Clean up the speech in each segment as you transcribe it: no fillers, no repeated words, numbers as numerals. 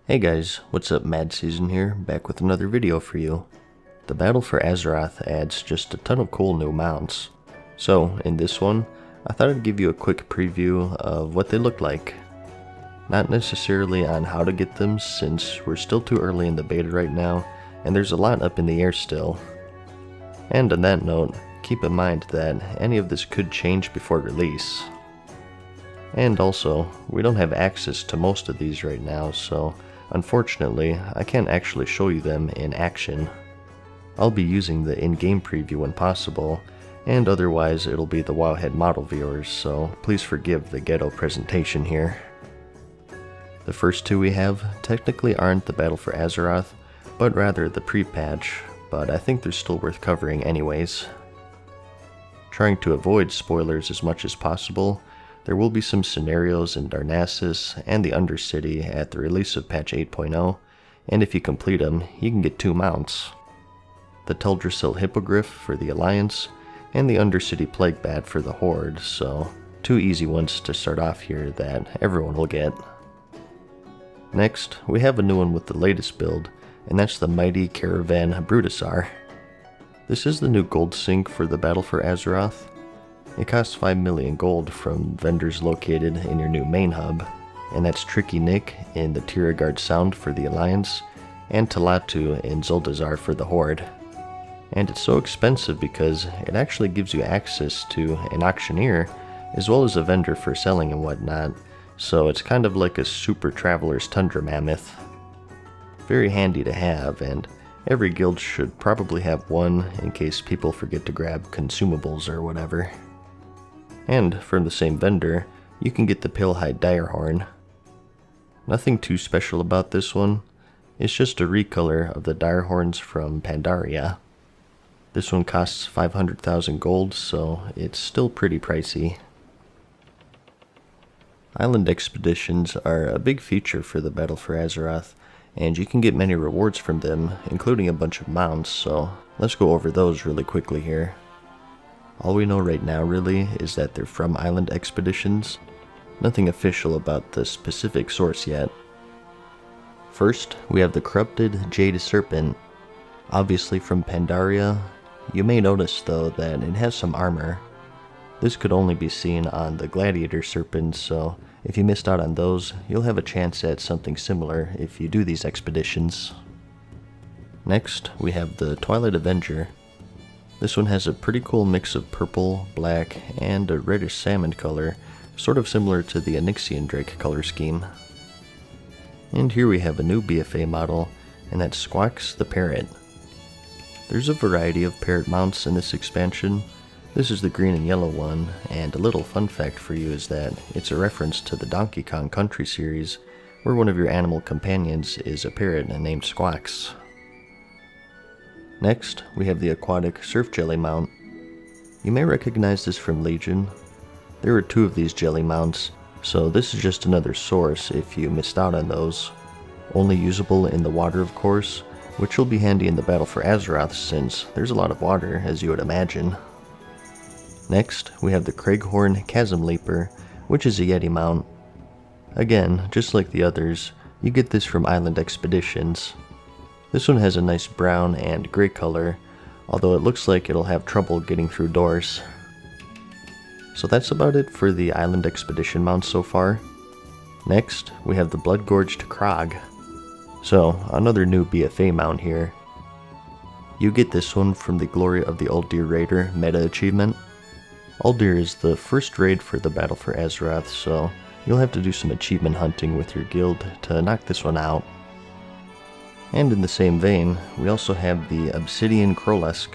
Hey guys, what's up? MadSeason here, back with another video for you. The battle for Azeroth adds just a ton of cool new mounts. So, in this one, I thought I'd give you a quick preview of what they look like. Not necessarily on how to get them, since we're still too early in the beta right now, and there's a lot up in the air still. And on that note, keep in mind that any of this could change before release. And also, we don't have access to most of these right now, so unfortunately, I can't actually show you them in action. I'll be using the in-game preview when possible, and otherwise it'll be the Wowhead model viewers, so please forgive the ghetto presentation here. The first two we have technically aren't the battle for Azeroth, but rather the pre-patch, but I think they're still worth covering anyways. Trying to avoid spoilers as much as possible, there will be some scenarios in Darknassus and the Undercity at the release of patch 8.0, and if you complete them, you can get 2 mounts. The Teldrassil Hippocryph for the Alliance, and the Undercity Plaguebat for the Horde, so 2 easy ones to start off here that everyone will get. Next, we have a new one with the latest build, and that's the mighty Caravan BrutosaurCAH. This is the new gold sync for the battle for Azeroth. It costs 5 million gold from vendors located in your new main hub, and that's Tricky Nick in the Tiragarde Sound for the Alliance, and Talatu in Zuldazar for the Horde. And it's so expensive because it actually gives you access to an auctioneer, as well as a vendor for selling and whatnot, so it's kind of like a super traveler's tundra mammoth. Very handy to have, and every guild should probably have one in case people forget to grab consumables or whatever. And from the same vendor, you can get the Pilehide Direhorn. Nothing too special about this one, it's just a recolor of the Direhorns from Pandaria. This one costs 500,000 gold, so it's still pretty pricey. Island expeditions are a big feature for the battle for Azeroth, and you can get many rewards from them, including a bunch of mounts, so let's go over those really quickly here. All we know right now really is that they're from island expeditions. Nothing official about the specific source yet. First, we have the corrupted Jade Serpent. Obviously from Pandaria. You may notice though that it has some armor. This could only be seen on the Gladiator Serpents, so if you missed out on those, you'll have a chance at something similar if you do these expeditions. Next, we have the Twilight Avenger. This one has a pretty cool mix of purple, black, and a reddish salmon color, sort of similar to the Onyxian Drake color scheme. And here we have a new BFA model, and that's Squawks the Parrot. There's a variety of parrot mounts in this expansion. This is the green and yellow one, and a little fun fact for you is that it's a reference to the Donkey Kong Country series, where one of your animal companions is a parrot named Squawks. Next, we have the aquatic Surf Jelly mount. You may recognize this from Legion. There are 2 of these jelly mounts, so this is just another source if you missed out on those. Only usable in the water, of course, which will be handy in the battle for Azeroth since there's a lot of water, as you would imagine. Next, we have the Craghorn Chasm-Leaper, which is a Yeti mount. Again, just like the others, you get this from island expeditions. This one has a nice brown and gray color, although it looks like it'll have trouble getting through doors. So that's about it for the island expedition mounts so far. Next, we have the Bloodgorged Crang. So, another new BFA mount here. You get this one from the Glory of the Uldir Raider meta achievement. Uldir is the first raid for the battle for Azeroth, so you'll have to do some achievement hunting with your guild to knock this one out. And in the same vein, we also have the Obsidian Krolusk.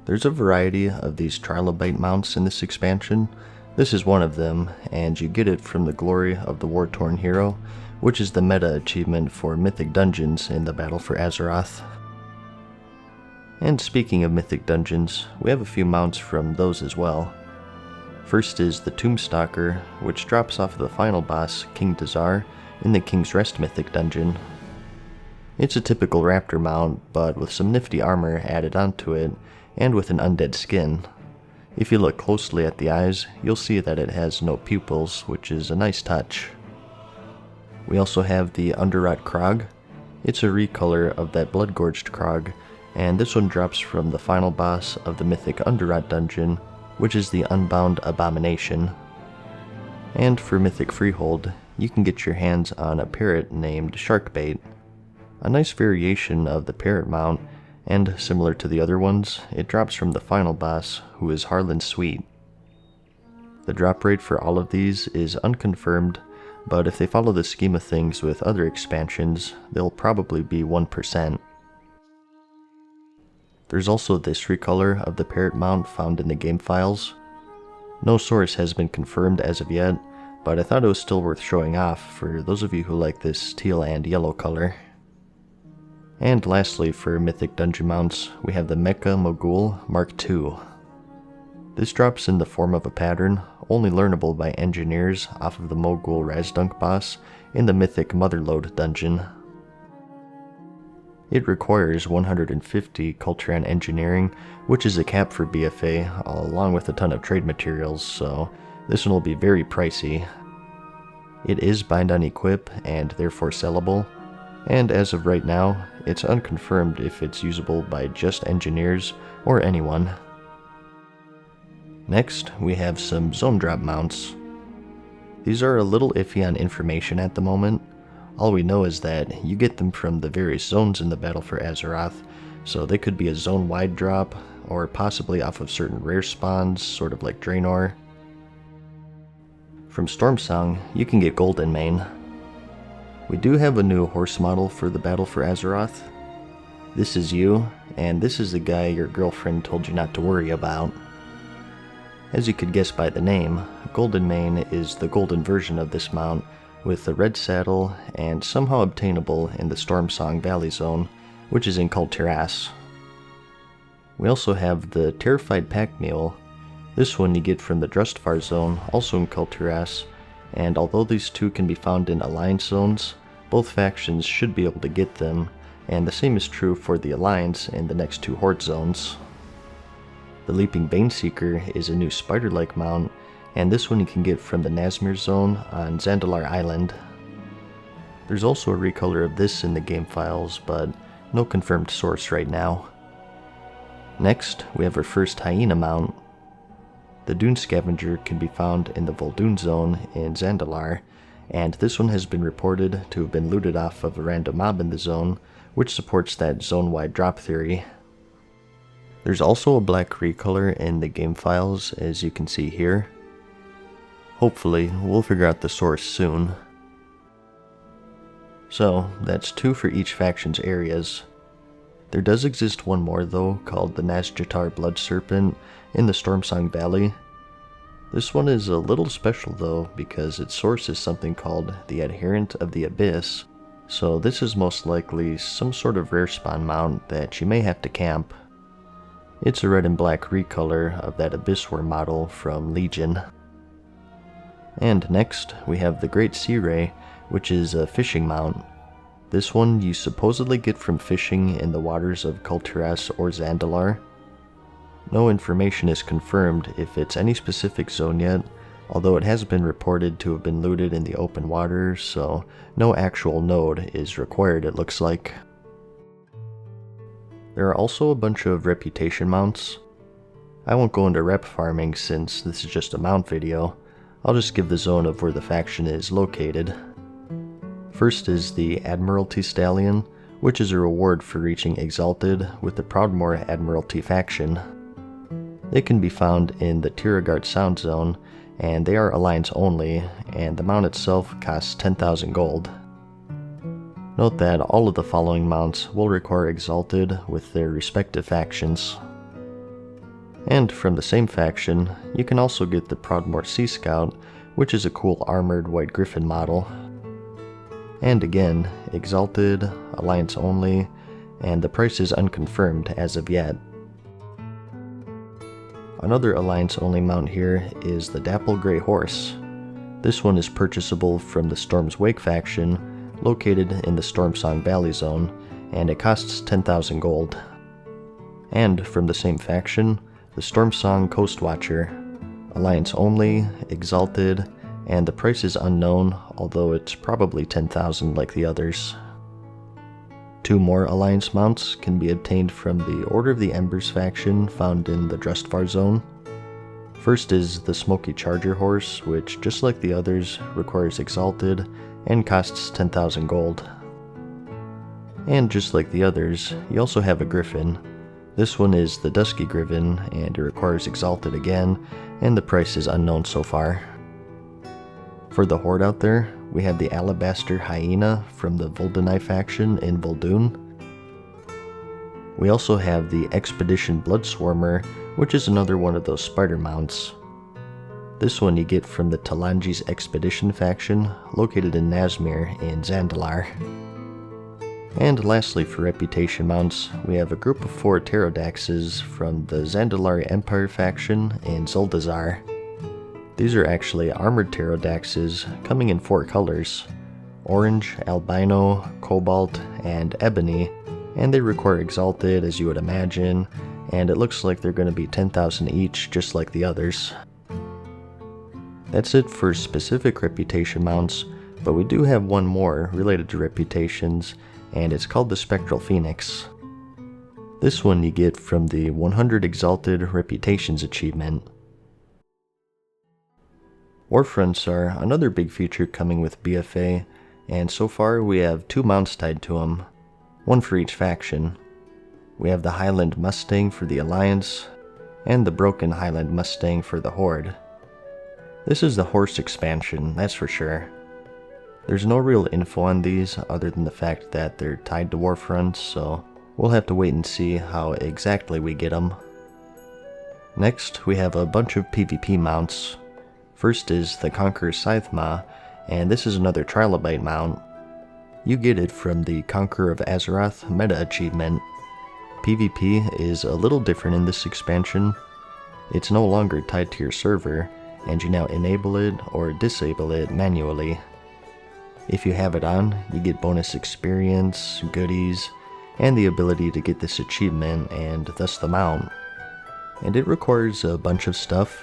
There's a variety of these trilobite mounts in this expansion. This is one of them, and you get it from the Glory of the War-Torn Hero, which is the meta achievement for Mythic Dungeons in the battle for Azeroth. And speaking of Mythic Dungeons, we have a few mounts from those as well. First is the Tombstalker, which drops off of the final boss, King Dazar, in the King's Rest Mythic Dungeon. It's a typical raptor mount, but with some nifty armor added onto it, and with an undead skin. If you look closely at the eyes, you'll see that it has no pupils, which is a nice touch. We also have the Underret Crang. It's a recolor of that Bloodgorged Crang, and this one drops from the final boss of the mythic Underret dungeon, which is the Unbound Abomination. And for mythic freehold, you can get your hands on a parrot named Sharkbait. A nice variation of the parrot mount, and similar to the other ones, it drops from the final boss, who is Harlan Sweet. The drop rate for all of these is unconfirmed, but if they follow the scheme of things with other expansions, they'll probably be 1%. There's also this recolor of the parrot mount found in the game files. No source has been confirmed as of yet, but I thought it was still worth showing off for those of you who like this teal and yellow color. And lastly, for mythic dungeon mounts, we have the Mecha Mogul Mark II. This drops in the form of a pattern, only learnable by engineers off of the Mogul Razdunk boss in the mythic Motherlode dungeon. It requires 150 Culturan engineering, which is a cap for BFA, along with a ton of trade materials, so this one will be very pricey. It is bind on equip and therefore sellable, and as of right now, it's unconfirmed if it's usable by just engineers or anyone. Next, we have some zone drop mounts. These are a little iffy on information at the moment. All we know is that you get them from the various zones in the Battle for Azeroth, so they could be a zone-wide drop, or possibly off of certain rare spawns, sort of like Draenor. From Stormsong, you can get gold in main. We do have a new horse model for the Battle for Azeroth. This is you, and this is the guy your girlfriend told you not to worry about. As you could guess by the name, Golden Mane is the golden version of this mount, with a red saddle and somehow obtainable in the Stormsong Valley zone, which is in Kul Tiras. We also have the Terrified Pack Mule. This one you get from the Drustvar zone, also in Kul Tiras, and although these two can be found in Alliance zones, both factions should be able to get them, and the same is true for the Alliance in the next two Horde zones. The Leaping Baneseeker is a new spider-like mount, and this one you can get from the Nazmir zone on Zandalar Island. There's also a recolor of this in the game files, but no confirmed source right now. Next, we have our first Hyena mount. The Dune Scavenger can be found in the Vol'dun zone in Zandalar, and this one has been reported to have been looted off of a random mob in the zone, which supports that zone-wide drop theory. There's also a black recolor in the game files, as you can see here. Hopefully, we'll figure out the source soon. So, that's 2 for each faction's areas. There does exist one more though, called the Nazjatar Blood Serpent in the Stormsong Valley. This one is a little special though, because its source is something called the Adherent of the Abyss, so this is most likely some sort of rare spawn mount that you may have to camp. It's a red and black recolor of that Abyss Worm model from Legion. And next, we have the Great Sea Ray, which is a fishing mount. This one you supposedly get from fishing in the waters of Kul Tiras or Zandalar. No information is confirmed if it's any specific zone yet, although it has been reported to have been looted in the open water, so no actual node is required it looks like. There are also a bunch of reputation mounts. I won't go into rep farming since this is just a mount video. I'll just give the zone of where the faction is located. First is the Admiralty Stallion, which is a reward for reaching Exalted with the Proudmoore Admiralty faction. They can be found in the Tiragard Sound Zone, and they are Alliance only, and the mount itself costs 10,000 gold. Note that all of the following mounts will require Exalted with their respective factions. And from the same faction, you can also get the Proudmoore Sea Scout, which is a cool armored White Griffin model. And again, Exalted, Alliance only, and the price is unconfirmed as of yet. Another Alliance only mount here is the Dapple Grey Horse. This one is purchasable from the Storm's Wake faction, located in the Stormsong Valley zone, and it costs 10,000 gold. And from the same faction, the Stormsong Coastwatcher, Alliance only, Exalted, and the price is unknown, although it's probably 10,000 like the others. 2 more Alliance mounts can be obtained from the Order of the Embers faction found in the Drustvar zone. First is the Smoky Charger horse, which, just like the others, requires Exalted and costs 10,000 gold. And just like the others, you also have a Griffin. This one is the Dusky Griffin, and it requires Exalted again, and the price is unknown so far. For the Horde out there, we have the Alabaster Hyena from the Vol'dunai faction in Vol'dun. We also have the Expedition Bloodswarmer, which is another one of those spider mounts. This one you get from the Talanji's Expedition faction, located in Nazmir in Zandalar. And lastly, for reputation mounts, we have a group of 4 Pterodaxes from the Zandalari Empire faction in Zuldazar. These are actually armored Pterodaxes coming in 4 colors: orange, albino, cobalt, and ebony, and they require Exalted, as you would imagine, and it looks like they're going to be 10,000 each, just like the others. That's it for specific reputation mounts, but we do have one more related to reputations, and it's called the Spectral Phoenix. This one you get from the 100 Exalted Reputations achievement. Warfronts are another big feature coming with BFA, and so far we have 2 mounts tied to them, one for each faction. We have the Highland Mustang for the Alliance, and the Broken Highland Mustang for the Horde. This is the horse expansion, that's for sure. There's no real info on these other than the fact that they're tied to Warfronts, so we'll have to wait and see how exactly we get them. Next, we have a bunch of PvP mounts. First is the Conqueror's Scytheman, and this is another Trilobite mount. You get it from the Conqueror of Azeroth meta achievement. PvP is a little different in this expansion. It's no longer tied to your server, and you now enable it or disable it manually. If you have it on, you get bonus experience, goodies, and the ability to get this achievement and thus the mount. And it requires a bunch of stuff.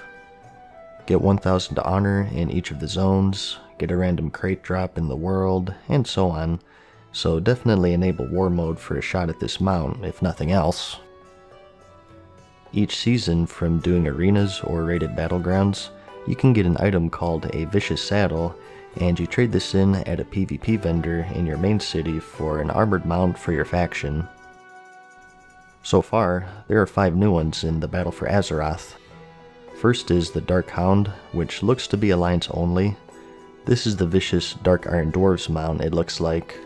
Get 1000 honor in each of the zones, get a random crate drop in the world, and so on. So definitely enable war mode for a shot at this mount, if nothing else. Each season, from doing arenas or raided battlegrounds, you can get an item called a Vicious Saddle, and you trade this in at a PvP vendor in your main city for an armored mount for your faction. So far, there are 5 new ones in the Battle for Azeroth. First is the Dark Hound, which looks to be Alliance only. This is the vicious Dark Iron Dwarves mount, it looks like.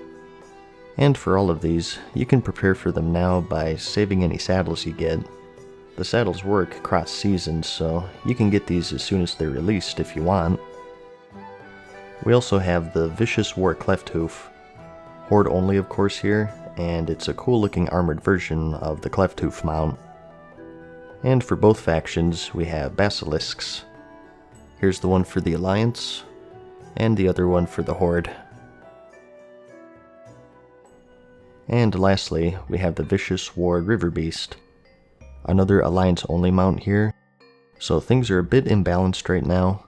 And for all of these, you can prepare for them now by saving any saddles you get. The saddles work across seasons, so you can get these as soon as they're released if you want. We also have the vicious War Clefthoof. Horde only of course here, and it's a cool looking armored version of the Clefthoof mount. And for both factions, we have basilisks. Here's the one for the Alliance, and the other one for the Horde. And lastly, we have the Vicious War River Beast. Another Alliance-only mount here, so things are a bit imbalanced right now,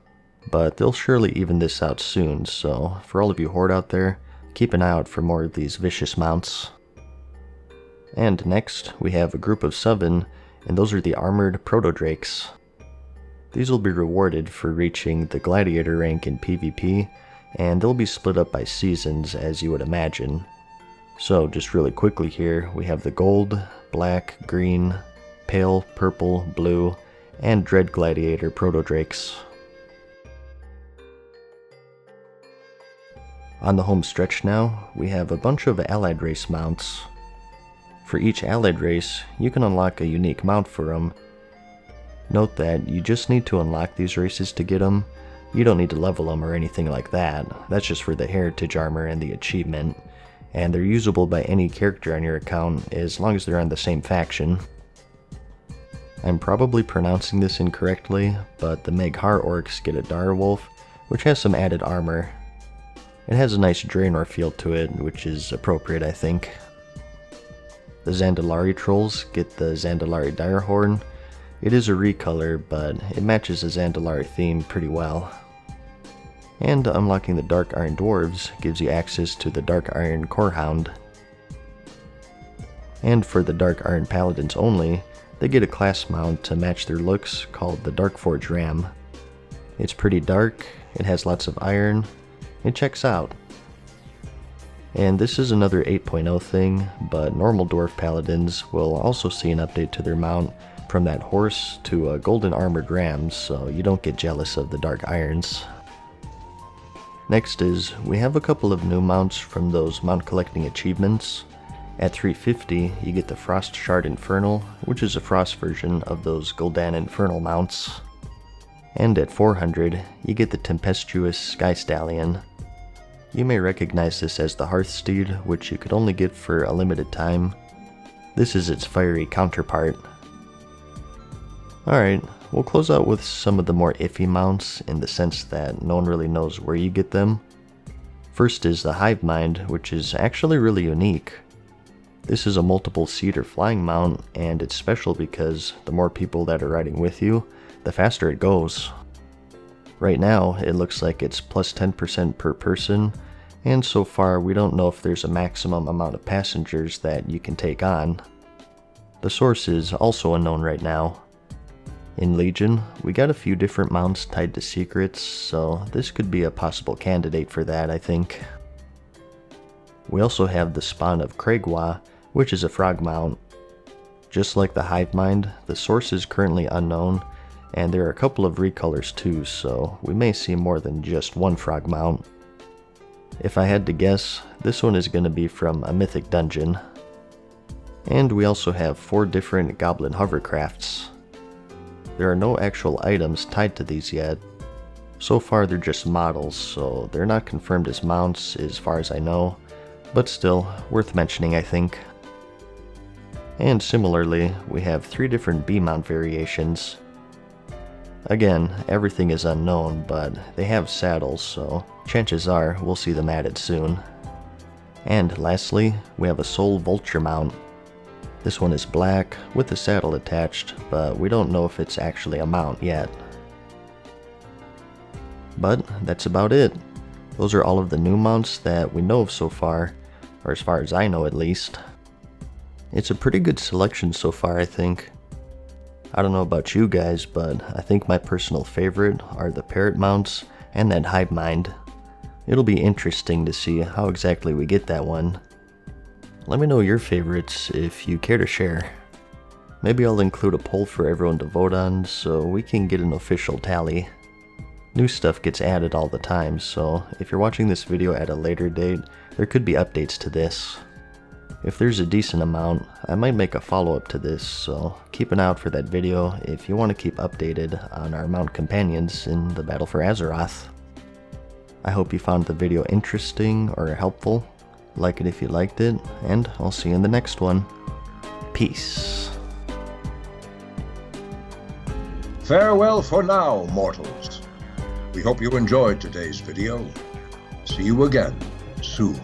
but they'll surely even this out soon, so for all of you Horde out there, keep an eye out for more of these vicious mounts. And next, we have a group of 7, and those are the armored Proto-Drakes. These will be rewarded for reaching the Gladiator rank in PvP, and they'll be split up by seasons, as you would imagine. So just really quickly here, we have the gold, black, green, pale, purple, blue, and Dread Gladiator Proto-Drakes. On the home stretch now, we have a bunch of allied race mounts. For each allied race, you can unlock a unique mount for them. Note that you just need to unlock these races to get them. You don't need to level them or anything like that. That's just for the heritage armor and the achievement. And they're usable by any character on your account as long as they're on the same faction. I'm probably pronouncing this incorrectly, but the Meghar orcs get a Direwolf, which has some added armor. It has a nice Draenor feel to it, which is appropriate, I think. The Zandalari trolls get the Zandalari Direhorn. It is a recolor, but it matches the Zandalari theme pretty well. And unlocking the Dark Iron Dwarves gives you access to the Dark Iron Core Hound. And for the Dark Iron Paladins only, they get a class mount to match their looks called the Darkforge Ram. It's pretty dark, it has lots of iron, it checks out. And this is another 8.0 thing, but normal Dwarf Paladins will also see an update to their mount from that horse to a golden armored ram, so you don't get jealous of the Dark Irons. Next is, we have a couple of new mounts from those mount collecting achievements. At 350, you get the Frost Shard Infernal, which is a frost version of those Gul'dan Infernal mounts. And at 400, you get the Tempestuous Sky Stallion. You may recognize this as the Hearthsteed, which you could only get for a limited time. This is its fiery counterpart. Alright, we'll close out with some of the more iffy mounts in the sense that no one really knows where you get them. First is the Hive Mind, which is actually really unique. This is a multiple seat or flying mount, and it's special because the more people that are riding with you, the faster it goes. Right now, it looks like it's plus 10% per person, and so far we don't know if there's a maximum amount of passengers that you can take on. The source is also unknown right now. In Legion, we got a few different mounts tied to secrets, so this could be a possible candidate for that, I think. We also have the spawn of Krag'wa, which is a frog mount. Just like the Hive Mind, the source is currently unknown, and there are a couple of recolors too, so we may see more than just one frog mount. If I had to guess, this one is going to be from a mythic dungeon. And we also have 4 different goblin hovercrafts. There are no actual items tied to these yet. So far they're just models, so they're not confirmed as mounts as far as I know, but still, worth mentioning I think. And similarly, we have 3 different B-mount variations. Again, everything is unknown, but they have saddles, so chances are we'll see them added soon. And lastly, we have a Soul Vulture mount. This one is black, with a saddle attached, but we don't know if it's actually a mount yet. But that's about it. Those are all of the new mounts that we know of so far, or as far as I know at least. It's a pretty good selection so far, I think. I don't know about you guys, but I think my personal favorite are the Parrot mounts and that Hive Mind. It'll be interesting to see how exactly we get that one. Let me know your favorites if you care to share. Maybe I'll include a poll for everyone to vote on so we can get an official tally. New stuff gets added all the time, so if you're watching this video at a later date, there could be updates to this. If there's a decent amount, I might make a follow-up to this, so keep an eye out for that video if you want to keep updated on our mount companions in the battle for Azeroth. I hope you found the video interesting or helpful. Like it if you liked it, and I'll see you in the next one. Peace. Farewell for now, mortals. We hope you enjoyed today's video. See you again soon.